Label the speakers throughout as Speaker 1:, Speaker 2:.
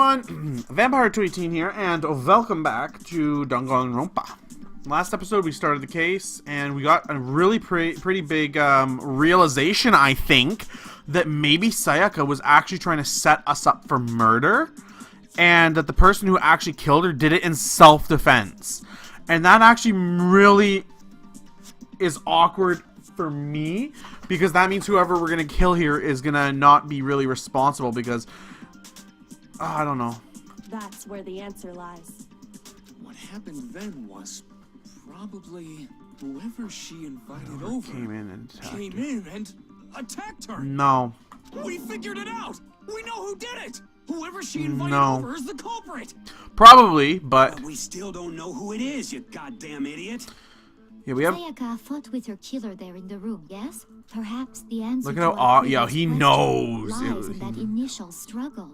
Speaker 1: everyone, Vampire 218 here, and welcome back to Danganronpa. Last episode we started the case, and we got a really pretty big realization, I think, that maybe Sayaka was actually trying to set us up for murder, and that the person who actually killed her did it in self-defense. And that actually really is awkward for me, because that means whoever we're going to kill here is going to not be really responsible, because I don't know.
Speaker 2: That's where the answer lies.
Speaker 3: What happened then was probably whoever she invited over
Speaker 1: came in and
Speaker 3: attacked her.
Speaker 1: No.
Speaker 3: We figured it out. We know who did it. Whoever she invited over is the culprit.
Speaker 1: Probably, but
Speaker 4: we still don't know who it is, you goddamn idiot.
Speaker 1: Yeah, we have.
Speaker 5: Sayaka fought with her killer there in the room, yes? Perhaps the answer
Speaker 1: Look at
Speaker 5: to
Speaker 1: how
Speaker 5: our
Speaker 1: yeah, he knows.
Speaker 5: lies in that initial struggle.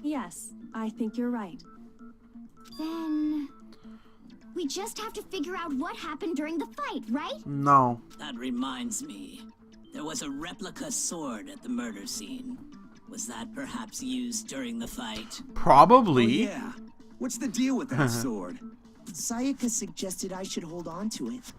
Speaker 2: Yes, I think you're right.
Speaker 5: Then we just have to figure out what happened during the fight, right?
Speaker 1: No.
Speaker 6: That reminds me. There was a replica sword at the murder scene. Was that perhaps used during the fight?
Speaker 1: Probably.
Speaker 4: Oh, yeah. What's the deal with that sword?
Speaker 7: Sayaka suggested I should hold on to it.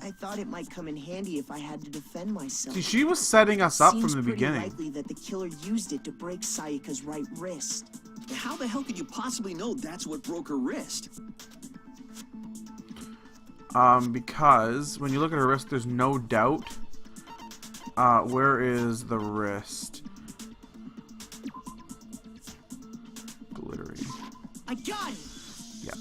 Speaker 7: I thought it might come in handy if I had to defend myself.
Speaker 1: See, she was setting us up
Speaker 7: Seems
Speaker 1: from the
Speaker 7: pretty
Speaker 1: beginning.
Speaker 7: likely that the killer used it to break Sayaka's right wrist.
Speaker 4: How the hell could you possibly know that's what broke her wrist?
Speaker 1: Because when you look at her wrist, there's no doubt. Where is the wrist? Glittery.
Speaker 7: I got it!
Speaker 1: Yeah.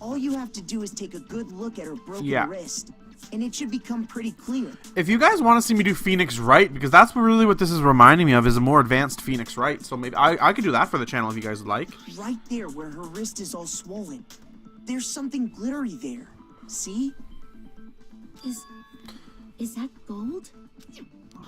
Speaker 7: All you have to do is take a good look at her broken wrist, and it should become pretty clear.
Speaker 1: If you guys want to see me do Phoenix Wright, because that's really what this is reminding me of, is a more advanced Phoenix Wright. So maybe I could do that for the channel if you guys would like.
Speaker 7: Right there where her wrist is all swollen. There's something glittery there. See?
Speaker 5: Is that gold?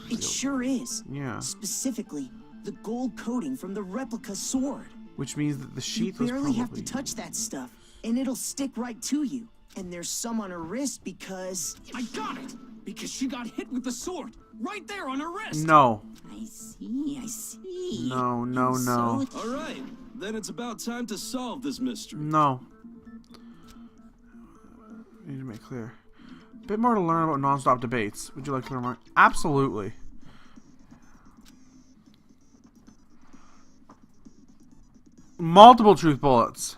Speaker 7: It sure is.
Speaker 1: Yeah.
Speaker 7: Specifically, the gold coating from the replica sword.
Speaker 1: Which means that the sheath was
Speaker 7: You barely
Speaker 1: probably...
Speaker 7: have to touch that stuff, and it'll stick right to you. And there's some on her wrist because...
Speaker 3: I got it. Because she got hit with the sword right there on her wrist.
Speaker 1: No.
Speaker 6: I see.
Speaker 1: No, no, no.
Speaker 3: All right, then it's about time to solve this mystery.
Speaker 1: No. Need to make clear. A bit more to learn about non-stop debates. Would you like to learn more? Absolutely. Multiple truth bullets.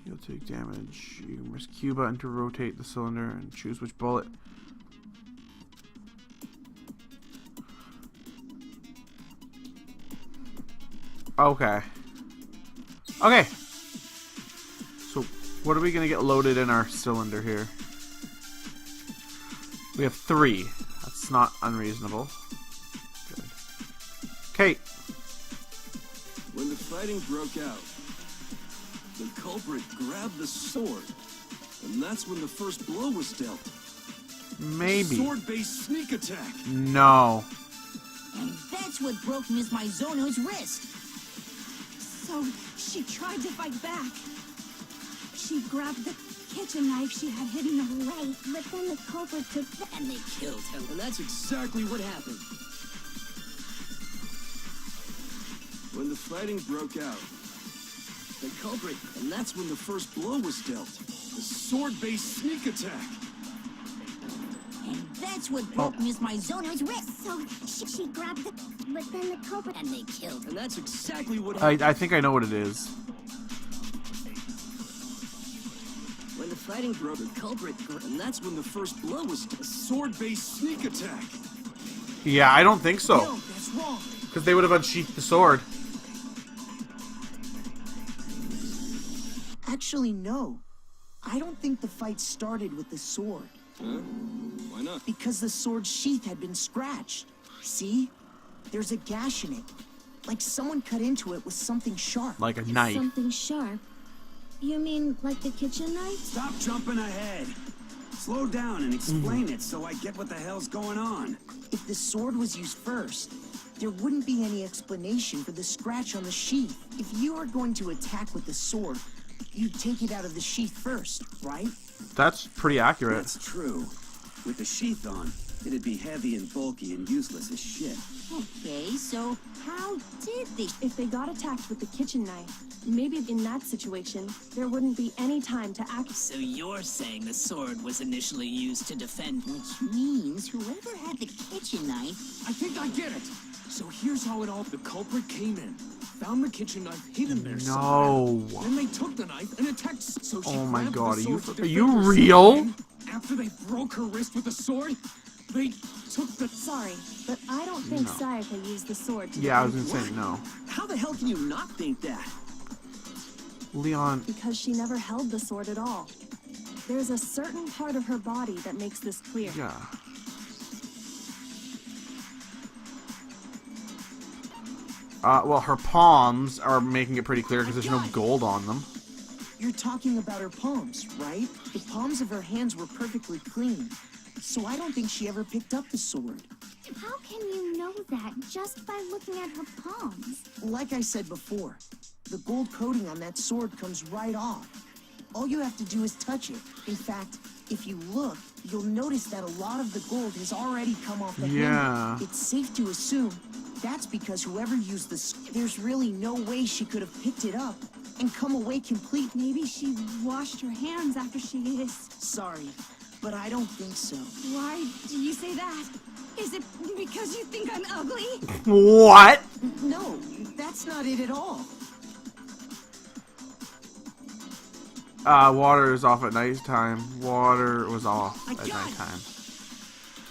Speaker 1: You'll take damage. You can press Q button to rotate the cylinder and choose which bullet. Okay. Okay. So, what are we gonna get loaded in our cylinder here? We have 3. That's not unreasonable. Good. Okay.
Speaker 3: When the fighting broke out, the culprit grabbed the sword, and that's when the first blow was dealt.
Speaker 1: Maybe.
Speaker 3: Sword-based sneak attack.
Speaker 1: No.
Speaker 6: And that's what broke Miss Maizono's wrist.
Speaker 2: So she tried to fight back. She grabbed the kitchen knife she had hidden away.
Speaker 5: Right, but then the culprit took that.
Speaker 6: And they killed him.
Speaker 3: And that's exactly what happened. When the fighting broke out, the culprit, and that's when the first blow was dealt. The sword-based sneak attack.
Speaker 6: And that's what broke Miss Maizono's wrist.
Speaker 5: So she grabbed the... But then the culprit...
Speaker 6: And they killed him.
Speaker 3: And that's exactly what happened.
Speaker 1: I think I know what it is.
Speaker 3: When the fighting broke, the culprit, and that's when the first blow was a sword-based sneak attack.
Speaker 1: Yeah, I don't think so.
Speaker 7: No, that's wrong.
Speaker 1: Because they would have unsheathed the sword.
Speaker 7: Actually, no. I don't think the fight started with the sword.
Speaker 3: Huh? Why not?
Speaker 7: Because the sword's sheath had been scratched. See? There's a gash in it. Like someone cut into it with something sharp.
Speaker 1: Like a knife.
Speaker 5: Something sharp. You mean like the kitchen knife?
Speaker 4: Stop jumping ahead. Slow down and explain it so I get what the hell's going on.
Speaker 7: If the sword was used first, there wouldn't be any explanation for the scratch on the sheath. If you were going to attack with the sword, you'd take it out of the sheath first, right?
Speaker 1: That's pretty accurate.
Speaker 4: That's true. With the sheath on, it'd be heavy and bulky and useless as shit.
Speaker 8: Okay, so how did they...
Speaker 9: If they got attacked with the kitchen knife, maybe in that situation, there wouldn't be any time to act.
Speaker 6: So you're saying the sword was initially used to defend...
Speaker 8: Which means whoever had the kitchen knife...
Speaker 3: I think I get it. So here's how it all... The culprit came in, found the kitchen knife hidden there
Speaker 1: No.
Speaker 3: somewhere. Then they took the knife and attacked... So she
Speaker 1: Oh my
Speaker 3: grabbed
Speaker 1: God,
Speaker 3: the
Speaker 1: are you
Speaker 3: sword to
Speaker 1: are
Speaker 3: defend
Speaker 1: you
Speaker 3: herself.
Speaker 1: real?
Speaker 3: And after they broke her wrist with the sword, they took the...
Speaker 9: Sorry, but I don't think Sayaka used the sword to
Speaker 1: Yeah, I was
Speaker 9: defend
Speaker 1: gonna say no.
Speaker 4: How the hell can you not think that?
Speaker 1: Leon.
Speaker 9: because she never held the sword at all. There's a certain part of her body that makes this clear.
Speaker 1: Yeah. Well, her palms are making it pretty clear because there's no gold on them.
Speaker 7: You're talking about her palms, right? The palms of her hands were perfectly clean. So I don't think she ever picked up the sword.
Speaker 5: How can you know that just by looking at her palms?
Speaker 7: Like I said before, the gold coating on that sword comes right off. All you have to do is touch it. In fact, if you look, you'll notice that a lot of the gold has already come off the
Speaker 1: Yeah.
Speaker 7: handle. It's safe to assume that's because whoever used this, there's really no way she could have picked it up and come away complete.
Speaker 2: Maybe she washed her hands after she hissed.
Speaker 7: Sorry, but I don't think so.
Speaker 2: Why do you say that? Is it because you think I'm ugly?
Speaker 1: What?
Speaker 7: No, that's not it at all.
Speaker 1: Water is off at nighttime. Water was off
Speaker 7: I
Speaker 1: at
Speaker 7: got it.
Speaker 1: nighttime.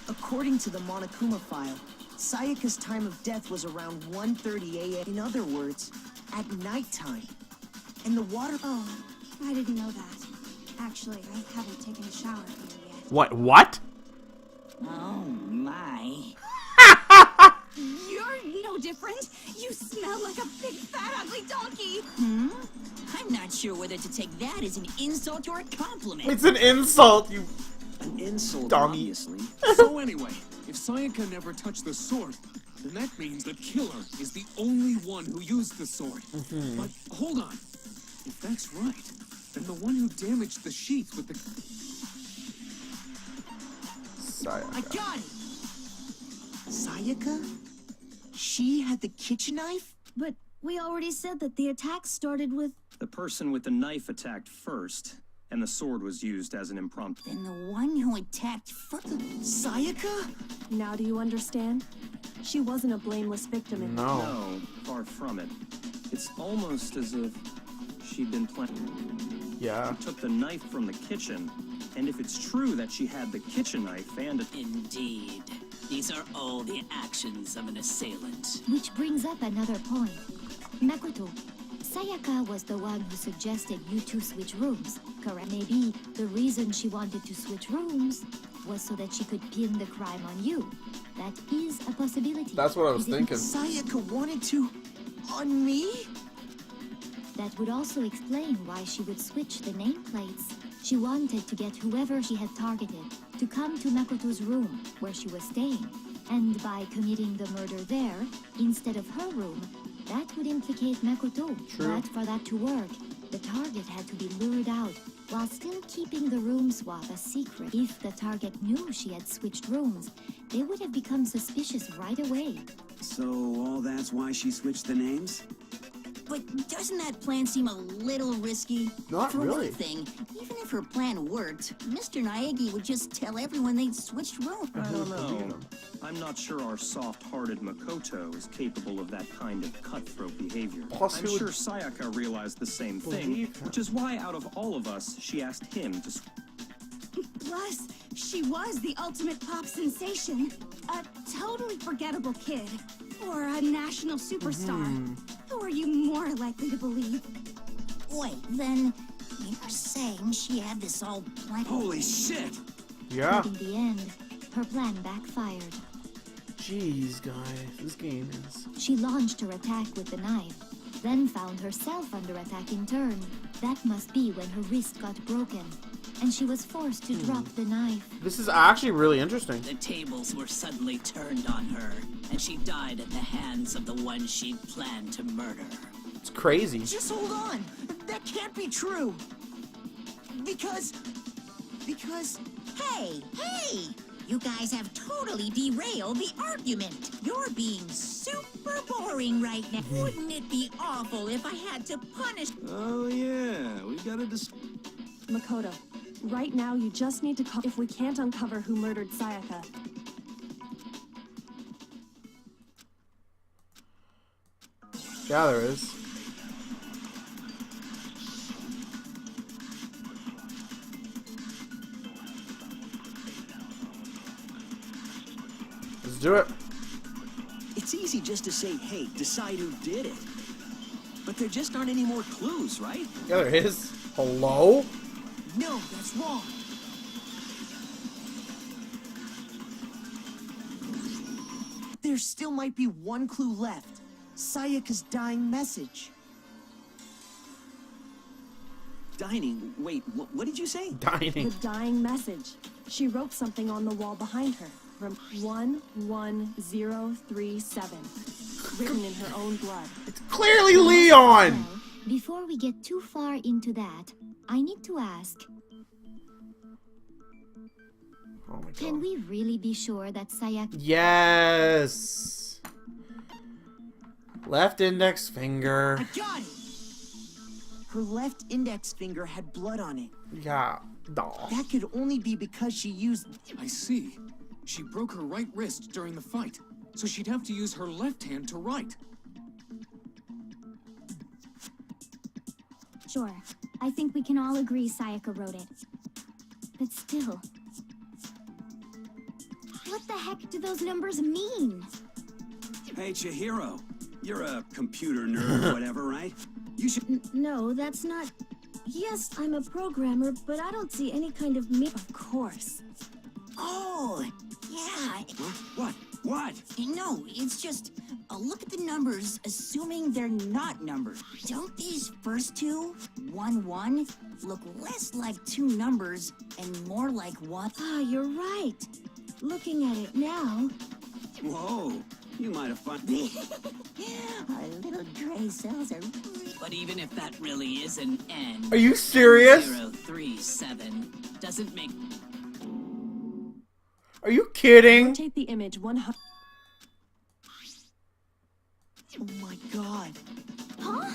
Speaker 7: According to the Monokuma file, Sayaka's time of death was around 1:30 a.m. In other words, at nighttime. And the water...
Speaker 2: Oh, I didn't know that. Actually, I haven't taken a shower here yet.
Speaker 1: What?
Speaker 8: Oh, my.
Speaker 2: You're no different. You smell like a big, fat, ugly donkey.
Speaker 8: I'm not sure whether to take that as an insult or a compliment.
Speaker 1: It's an insult, you...
Speaker 3: An insult,
Speaker 1: Dummy.
Speaker 3: obviously. So anyway, if Sayaka never touched the sword, then that means the killer is the only one who used the sword. But hold on. If that's right, then the one who damaged the sheath with the...
Speaker 7: I
Speaker 1: Sayaka.
Speaker 7: got it! Sayaka? She had the kitchen knife?
Speaker 5: But we already said that the attack started with...
Speaker 10: The person with the knife attacked first, and the sword was used as an impromptu.
Speaker 8: Then the one who attacked first...
Speaker 7: Sayaka?
Speaker 9: Now do you understand? She wasn't a blameless victim in
Speaker 1: No.
Speaker 10: No, far from it. It's almost as if she'd been planning.
Speaker 1: Yeah.
Speaker 10: Took the knife from the kitchen, and if it's true that she had the kitchen knife and a...
Speaker 6: Indeed. These are all the actions of an assailant.
Speaker 5: Which brings up another point. Makoto, Sayaka was the one who suggested you two switch rooms, correct? Maybe the reason she wanted to switch rooms was so that she could pin the crime on you. That is a possibility.
Speaker 1: That's what I was
Speaker 5: Is it-
Speaker 1: thinking.
Speaker 7: Sayaka wanted to... on me?
Speaker 5: That would also explain why she would switch the nameplates. She wanted to get whoever she had targeted to come to Makoto's room where she was staying. And by committing the murder there, instead of her room, that would implicate Makoto.
Speaker 1: True.
Speaker 5: But for that to work, the target had to be lured out while still keeping the room swap a secret. If the target knew she had switched rooms, they would have become suspicious right away.
Speaker 4: So all that's why she switched the names?
Speaker 8: But doesn't that plan seem a little risky?
Speaker 1: Not
Speaker 8: For
Speaker 1: really.
Speaker 8: one thing, even if her plan worked, Mr. Naegi would just tell everyone they'd switched rooms.
Speaker 10: I don't know. I'm not sure our soft-hearted Makoto is capable of that kind of cutthroat behavior.
Speaker 1: Plus,
Speaker 10: I'm
Speaker 1: who would
Speaker 10: sure Sayaka realized the same thing,
Speaker 1: believe him?
Speaker 10: which is why out of all of us, she asked him to...
Speaker 2: Plus, she was the ultimate pop sensation. A totally forgettable kid. Or a national superstar. Who are you more likely to believe?
Speaker 8: Wait, then you're saying she had this all planned?
Speaker 4: Holy shit!
Speaker 1: Yeah.
Speaker 5: But in the end, her plan backfired.
Speaker 1: Jeez, guys. This game is...
Speaker 5: She launched her attack with the knife, then found herself under attack in turn. That must be when her wrist got broken, and she was forced to drop the knife.
Speaker 1: This is actually really interesting.
Speaker 6: The tables were suddenly turned on her, and she died at the hands of the one she planned to murder.
Speaker 1: It's crazy.
Speaker 7: Just hold on. That can't be true. Because...
Speaker 8: Hey, You guys have totally derailed the argument. You're being super boring right now. Wouldn't it be awful if I had to punish...
Speaker 3: Oh, yeah. We gotta
Speaker 9: Makoto, right now you just need to call if we can't uncover who murdered Sayaka.
Speaker 1: Yeah, there is. Let's do it.
Speaker 4: It's easy just to say, hey, decide who did it. But there just aren't any more clues, right?
Speaker 1: Yeah, there is. Hello?
Speaker 7: No, that's wrong. There still might be one clue left. Sayaka's dying message.
Speaker 4: Dining? Wait, what did you say?
Speaker 1: Dining.
Speaker 9: The dying message. She wrote something on the wall behind her from 11037, written in her own blood.
Speaker 1: Clearly Leon!
Speaker 5: Well, before we get too far into that, I need to ask,
Speaker 1: Oh my god.
Speaker 5: can we really be sure that Sayaka...
Speaker 1: Yes! Left index finger.
Speaker 7: I got it! Her left index finger had blood on it.
Speaker 1: Yeah. Aw.
Speaker 7: That could only be because she used...
Speaker 3: I see. She broke her right wrist during the fight, so she'd have to use her left hand to write.
Speaker 5: Sure, I think we can all agree Sayaka wrote it. But still... What the heck do those numbers mean?
Speaker 4: Hey, Chihiro. You're a computer nerd or whatever, right? You should...
Speaker 9: No, that's not... Yes, I'm a programmer, but I don't see any kind of me. Of course.
Speaker 8: Oh, yeah.
Speaker 4: Huh? What?
Speaker 8: No, it's just, look at the numbers, assuming they're not numbers. Don't these first two, 1, 1, look less like two numbers and more like one?
Speaker 9: Ah, you're right. Looking at it now...
Speaker 4: Whoa. You might have fun.
Speaker 8: Our little gray cells are...
Speaker 6: But even if that really is an N...
Speaker 1: Are you serious?
Speaker 6: 037 doesn't make...
Speaker 1: Are you kidding?
Speaker 9: Rotate the image 100...
Speaker 7: Oh my god.
Speaker 2: Huh?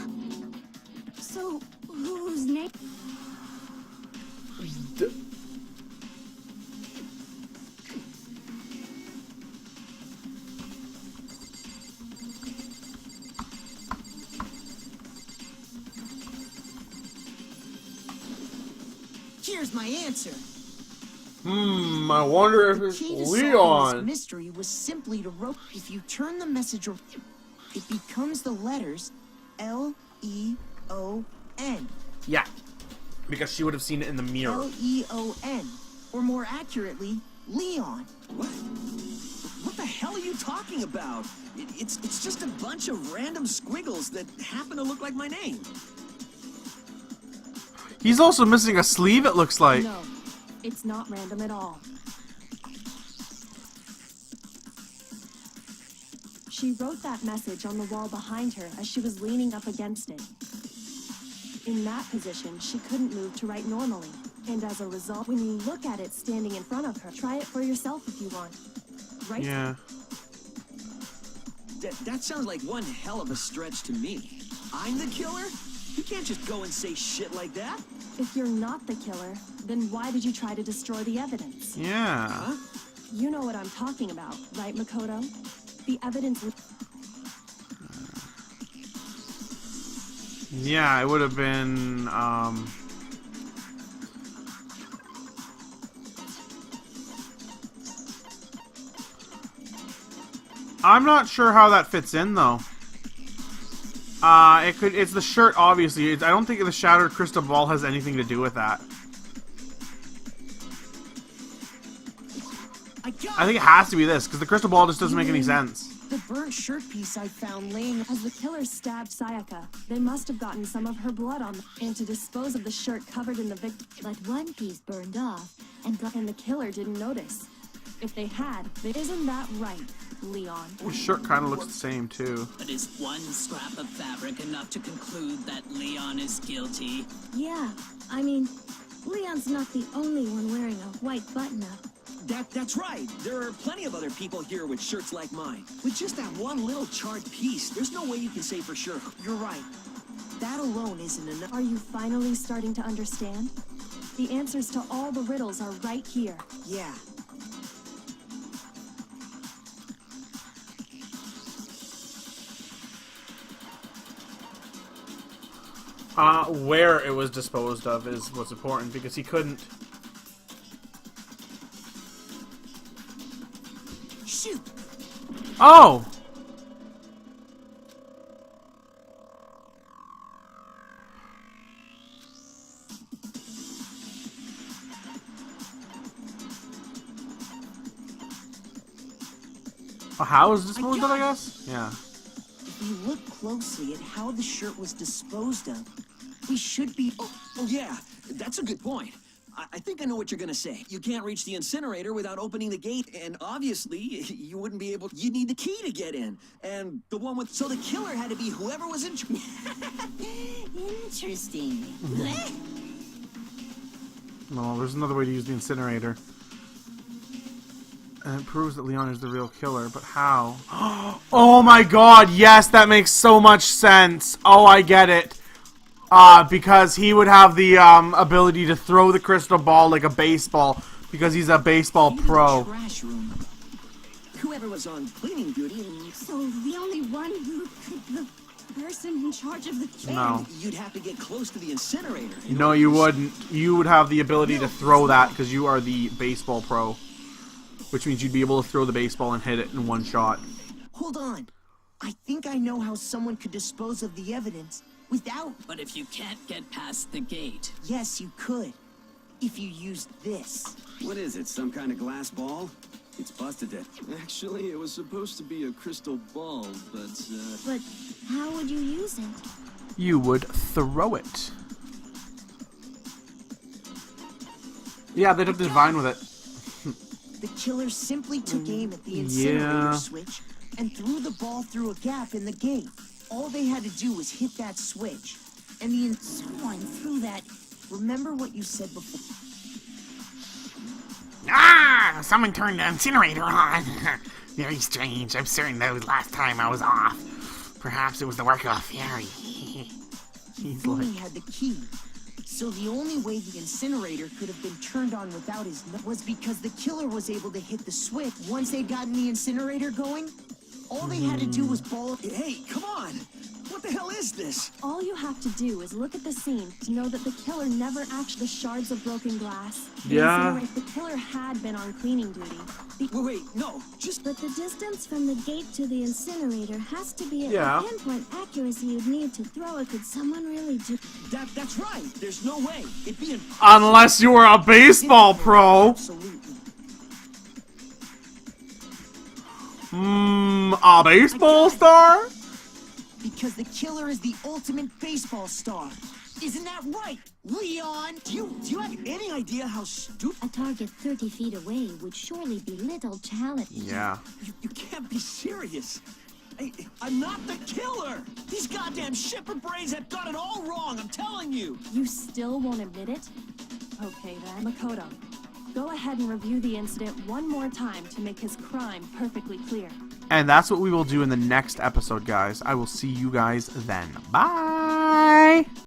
Speaker 2: So, whose name?
Speaker 7: Here's my answer.
Speaker 1: I wonder if it's
Speaker 7: Key to solving this
Speaker 1: Leon.
Speaker 7: mystery was simply to rope. If you turn the message around, it becomes the letters L-E-O-N.
Speaker 1: Yeah. Because she would have seen it in the mirror.
Speaker 7: L-E-O-N. Or more accurately, Leon.
Speaker 4: What? What the hell are you talking about? It's just a bunch of random squiggles that happen to look like my name.
Speaker 1: He's also missing a sleeve, it looks like.
Speaker 9: No, it's not random at all. She wrote that message on the wall behind her as she was leaning up against it. In that position, she couldn't move to write normally. And as a result, when you look at it standing in front of her, try it for yourself if you want. Right?
Speaker 1: Yeah.
Speaker 4: That sounds like one hell of a stretch to me. I'm the killer? You can't just go and say shit like that.
Speaker 9: If you're not the killer, then why did you try to destroy the evidence?
Speaker 1: Yeah.
Speaker 4: Huh?
Speaker 9: You know what I'm talking about, right, Makoto? The evidence with...
Speaker 1: Yeah, it would have been, I'm not sure how that fits in, though. It's the shirt, obviously. I don't think the shattered crystal ball has anything to do with that. I think it has to be this, because the crystal ball just doesn't make any sense.
Speaker 7: The burnt shirt piece I found laying...
Speaker 9: As the killer stabbed Sayaka, they must have gotten some of her blood on them, and to dispose of the shirt covered in the victim.
Speaker 5: But one piece burned off,
Speaker 9: And the killer didn't notice. If they had, isn't that right, Leon?
Speaker 1: His shirt kind of looks the same, too.
Speaker 6: But is one scrap of fabric enough to conclude that Leon is guilty?
Speaker 2: Yeah, I mean, Leon's not the only one wearing a white button-up.
Speaker 4: That's right. There are plenty of other people here with shirts like mine. With just that one little charred piece, there's no way you can say for sure.
Speaker 7: You're right. That alone isn't enough.
Speaker 9: Are you finally starting to understand? The answers to all the riddles are right here.
Speaker 7: Yeah.
Speaker 1: Where it was disposed of is what's important, because he couldn't...
Speaker 7: Shoot!
Speaker 1: Oh! How is disposed of, I guess? Yeah.
Speaker 7: If you look closely at how the shirt was disposed of, we should be...
Speaker 4: Oh, yeah. That's a good point. I think I know what you're gonna say. You can't reach the incinerator without opening the gate, and obviously, you wouldn't be able... You'd need the key to get in. And the one with... So the killer had to be whoever was in...
Speaker 8: Interesting.
Speaker 1: No, there's another way to use the incinerator. And it proves that Leon is the real killer, but how? Oh my god, yes, that makes so much sense. Oh, I get it. Because he would have the ability to throw the crystal ball like a baseball, because he's a baseball pro.
Speaker 4: Trash room. Whoever was on cleaning duty...
Speaker 2: So the only one who could... The person in charge of the cave?
Speaker 1: No.
Speaker 4: You'd have to get close to the incinerator.
Speaker 1: No, you wouldn't. You would have the ability to throw that, because you are the baseball pro. Which means you'd be able to throw the baseball and hit it in one shot.
Speaker 7: Hold on. I think I know how someone could dispose of the evidence without...
Speaker 6: But if you can't get past the gate...
Speaker 7: Yes, you could. If you used this.
Speaker 11: What is it, some kind of glass ball? It's busted it.
Speaker 10: Actually, it was supposed to be a crystal ball, but,
Speaker 5: But how would you use it?
Speaker 1: You would throw it. Yeah, they took the Divine with it.
Speaker 7: The killer simply took aim at the incinerator switch and threw the ball through a gap in the gate. All they had to do was hit that switch. And someone threw that... Remember what you said before?
Speaker 12: Ah! Someone turned the incinerator on. Very strange. I'm certain that was last time I was off. Perhaps it was the work of a fairy.
Speaker 7: Fumi had the key. So the only way the incinerator could have been turned on without his was because the killer was able to hit the switch. Once they'd gotten the incinerator going, all they had to do was ball...
Speaker 4: Hey, come on! What the hell is this?
Speaker 9: All you have to do is look at the scene to know that the killer never actually... The shards of broken glass.
Speaker 1: Yeah.
Speaker 9: If the killer had been on cleaning duty...
Speaker 4: Wait, no, just...
Speaker 5: But the distance from the gate to the incinerator has to be at
Speaker 1: Yeah.
Speaker 5: the pinpoint accuracy you'd need to throw it. Could someone really do...
Speaker 4: That's right. There's no way. It'd be impossible.
Speaker 1: Unless you were a baseball pro.
Speaker 7: Absolutely.
Speaker 1: A baseball star?
Speaker 7: Because the killer is the ultimate baseball star. Isn't that right, Leon?
Speaker 4: Do you have any idea how stupid...
Speaker 5: A target 30 feet away would surely be little challenge.
Speaker 1: Yeah.
Speaker 4: You can't be serious. I'm not the killer. These goddamn shipper brains have got it all wrong, I'm telling you.
Speaker 9: You still won't admit it? Okay then. Makoto, go ahead and review the incident one more time to make his crime perfectly clear.
Speaker 1: And that's what we will do in the next episode, guys. I will see you guys then. Bye!